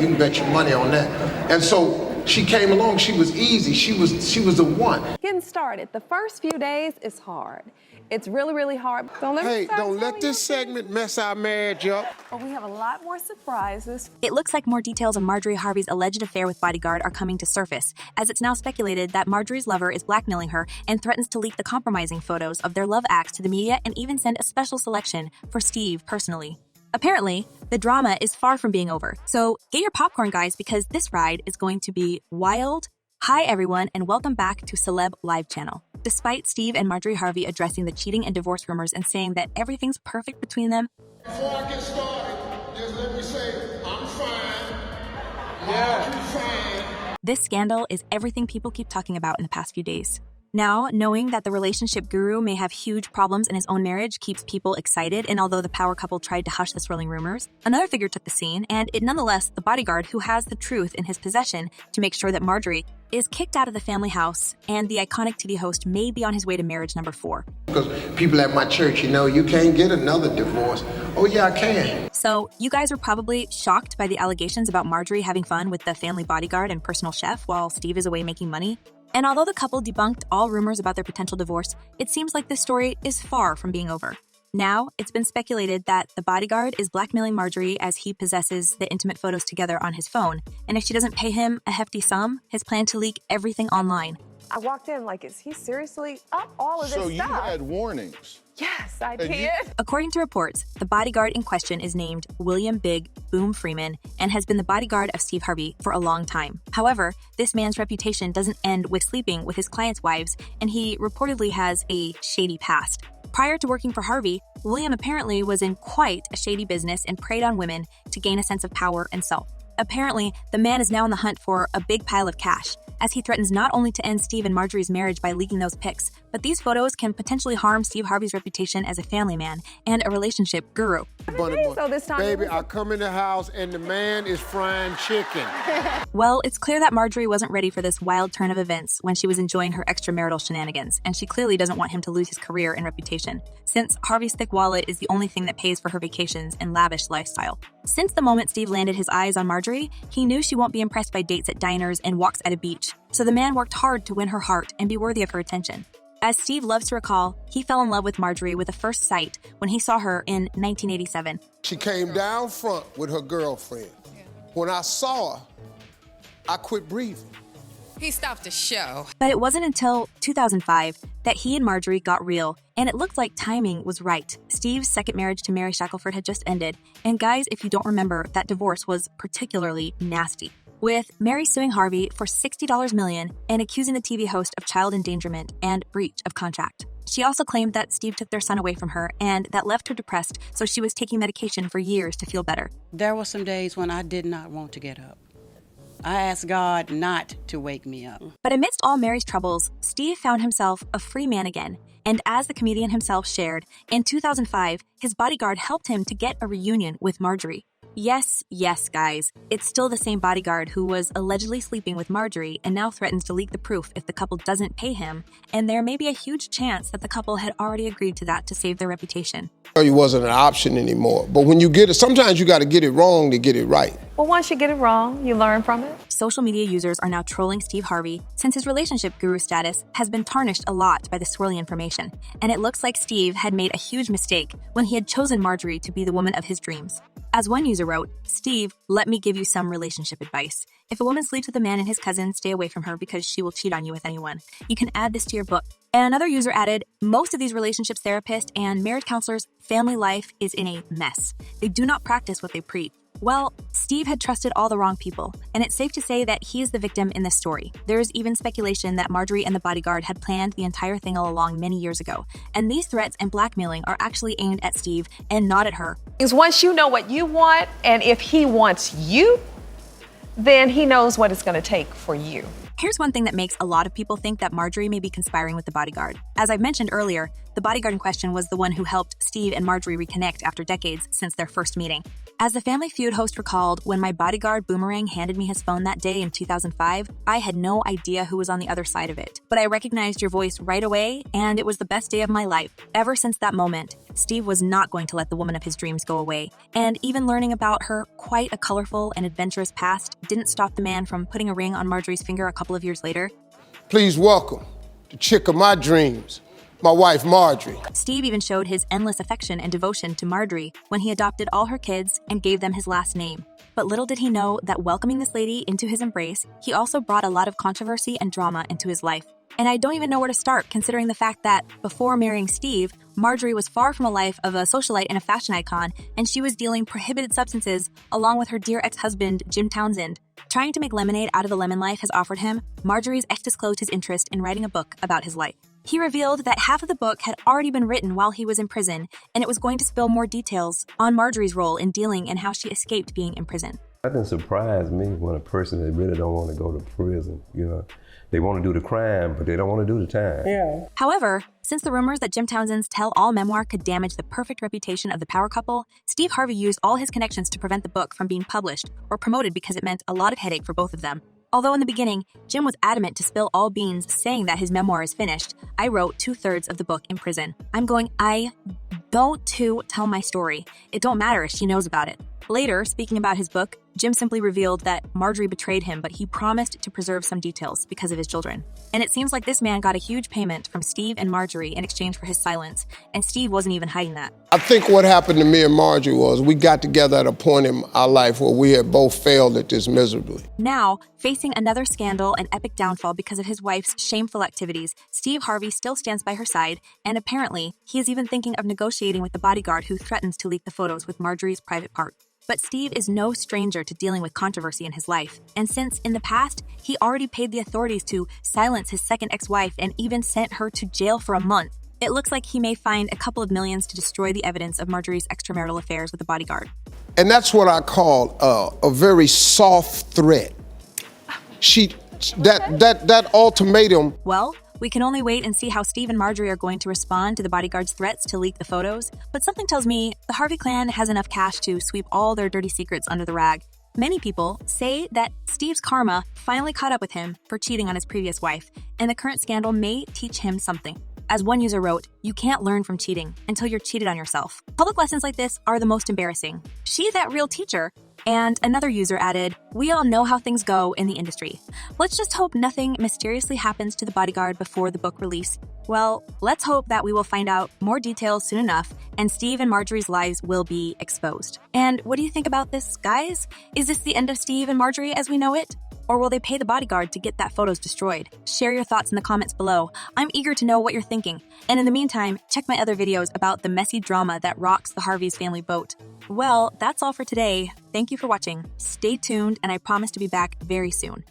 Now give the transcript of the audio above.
You can bet your money on that. And so she came along. She was easy. She was the one. Getting started, the first few days is hard. It's really, really hard. Don't let this segment mess our marriage up. But we have a lot more surprises. It looks like more details of Marjorie Harvey's alleged affair with Bodyguard are coming to surface, as it's now speculated that Marjorie's lover is blackmailing her and threatens to leak the compromising photos of their love acts to the media and even send a special selection for Steve personally. Apparently, the drama is far from being over, so get your popcorn, guys, because this ride is going to be wild. Hi, everyone, and welcome back to Celeb Live Channel. Despite Steve and Marjorie Harvey addressing the cheating and divorce rumors and saying that everything's perfect between them, before I get started, just let me say, I'm fine. Yeah, fine. This scandal is everything people keep talking about in the past few days. Now, knowing that the relationship guru may have huge problems in his own marriage keeps people excited, and although the power couple tried to hush the swirling rumors, another figure took the scene, and it nonetheless the bodyguard who has the truth in his possession to make sure that Marjorie is kicked out of the family house, and the iconic TV host may be on his way to marriage number 4. Because people at my church, you can't get another divorce. Oh yeah, I can. So, you guys were probably shocked by the allegations about Marjorie having fun with the family bodyguard and personal chef while Steve is away making money. And although the couple debunked all rumors about their potential divorce, it seems like this story is far from being over. Now, it's been speculated that the bodyguard is blackmailing Marjorie as he possesses the intimate photos together on his phone. And if she doesn't pay him a hefty sum, his plan to leak everything online. I walked in like, is he seriously up all of this stuff? So you had warnings? Yes, I did. According to reports, the bodyguard in question is named William Big Boom Freeman and has been the bodyguard of Steve Harvey for a long time. However, this man's reputation doesn't end with sleeping with his clients' wives, and he reportedly has a shady past. Prior to working for Harvey, William apparently was in quite a shady business and preyed on women to gain a sense of power and self. Apparently, the man is now on the hunt for a big pile of cash, as he threatens not only to end Steve and Marjorie's marriage by leaking those pics, but these photos can potentially harm Steve Harvey's reputation as a family man and a relationship guru. So this time, baby, I come in the house and the man is frying chicken. Well, it's clear that Marjorie wasn't ready for this wild turn of events when she was enjoying her extramarital shenanigans, and she clearly doesn't want him to lose his career and reputation, since Harvey's thick wallet is the only thing that pays for her vacations and lavish lifestyle. Since the moment Steve landed his eyes on Marjorie, he knew she won't be impressed by dates at diners and walks at a beach, so the man worked hard to win her heart and be worthy of her attention. As Steve loves to recall, he fell in love with Marjorie with a first sight when he saw her in 1987. She came down front with her girlfriend. When I saw her, I quit breathing. He stopped the show. But it wasn't until 2005 that he and Marjorie got real, and it looked like timing was right. Steve's second marriage to Mary Shackelford had just ended, and guys, if you don't remember, that divorce was particularly nasty, with Mary suing Harvey for $60 million and accusing the TV host of child endangerment and breach of contract. She also claimed that Steve took their son away from her, and that left her depressed, so she was taking medication for years to feel better. There were some days when I did not want to get up. I asked God not to wake me up. But amidst all Mary's troubles, Steve found himself a free man again. And as the comedian himself shared, in 2005, his bodyguard helped him to get a reunion with Marjorie. Yes, guys, it's still the same bodyguard who was allegedly sleeping with Marjorie and now threatens to leak the proof if the couple doesn't pay him, and there may be a huge chance that the couple had already agreed to that to save their reputation. It wasn't an option anymore, but when you get it, sometimes you got to get it wrong to get it right. Well, once you get it wrong, you learn from it. Social media users are now trolling Steve Harvey since his relationship guru status has been tarnished a lot by the swirling information, and it looks like Steve had made a huge mistake when he had chosen Marjorie to be the woman of his dreams. As one user wrote, "Steve, let me give you some relationship advice. If a woman sleeps with a man and his cousin, stay away from her because she will cheat on you with anyone. You can add this to your book." And another user added, "Most of these relationships therapists and marriage counselors' family life is in a mess. They do not practice what they preach." Well, Steve had trusted all the wrong people, and it's safe to say that he is the victim in this story. There is even speculation that Marjorie and the bodyguard had planned the entire thing all along many years ago, and these threats and blackmailing are actually aimed at Steve and not at her. Because once you know what you want, and if he wants you, then he knows what it's going to take for you. Here's one thing that makes a lot of people think that Marjorie may be conspiring with the bodyguard. As I've mentioned earlier, the bodyguard in question was the one who helped Steve and Marjorie reconnect after decades since their first meeting. As the Family Feud host recalled, when my bodyguard Boomerang handed me his phone that day in 2005, I had no idea who was on the other side of it. But I recognized your voice right away, and it was the best day of my life. Ever since that moment, Steve was not going to let the woman of his dreams go away, and even learning about her quite a colorful and adventurous past didn't stop the man from putting a ring on Marjorie's finger a couple of years later. Please welcome the chick of my dreams, my wife, Marjorie. Steve even showed his endless affection and devotion to Marjorie when he adopted all her kids and gave them his last name. But little did he know that welcoming this lady into his embrace, he also brought a lot of controversy and drama into his life. And I don't even know where to start, considering the fact that before marrying Steve, Marjorie was far from a life of a socialite and a fashion icon, and she was dealing prohibited substances along with her dear ex-husband, Jim Townsend. Trying to make lemonade out of the lemon life has offered him, Marjorie's ex disclosed his interest in writing a book about his life. He revealed that half of the book had already been written while he was in prison, and it was going to spill more details on Marjorie's role in dealing and how she escaped being in prison. Nothing surprised me when a person that really don't want to go to prison, they want to do the crime, but they don't want to do the time. Yeah. However, since the rumors that Jim Townsend's tell-all memoir could damage the perfect reputation of the power couple, Steve Harvey used all his connections to prevent the book from being published or promoted because it meant a lot of headache for both of them. Although in the beginning, Jim was adamant to spill all beans, saying that his memoir is finished, I wrote 2/3 of the book in prison. I don't tell my story. It don't matter if she knows about it. Later, speaking about his book, Jim simply revealed that Marjorie betrayed him, but he promised to preserve some details because of his children. And it seems like this man got a huge payment from Steve and Marjorie in exchange for his silence, and Steve wasn't even hiding that. I think what happened to me and Marjorie was we got together at a point in our life where we had both failed at this miserably. Now, facing another scandal and epic downfall because of his wife's shameful activities, Steve Harvey still stands by her side, and apparently, he is even thinking of negotiating with the bodyguard who threatens to leak the photos with Marjorie's private part. But Steve is no stranger to dealing with controversy in his life, and since in the past, he already paid the authorities to silence his second ex-wife and even sent her to jail for a month, it looks like he may find a couple of millions to destroy the evidence of Marjorie's extramarital affairs with the bodyguard. And that's what I call a very soft threat. That ultimatum. Well, we can only wait and see how Steve and Marjorie are going to respond to the bodyguard's threats to leak the photos, but something tells me the Harvey clan has enough cash to sweep all their dirty secrets under the rag. Many people say that Steve's karma finally caught up with him for cheating on his previous wife, and the current scandal may teach him something. As one user wrote, you can't learn from cheating until you're cheated on yourself. Public lessons like this are the most embarrassing. She's that real teacher. And another user added, we all know how things go in the industry. Let's just hope nothing mysteriously happens to the bodyguard before the book release. Well, let's hope that we will find out more details soon enough and Steve and Marjorie's lives will be exposed. And what do you think about this, guys? Is this the end of Steve and Marjorie as we know it? Or will they pay the bodyguard to get that photos destroyed? Share your thoughts in the comments below. I'm eager to know what you're thinking. And in the meantime, check my other videos about the messy drama that rocks the Harvey's family boat. Well, that's all for today. Thank you for watching. Stay tuned, and I promise to be back very soon.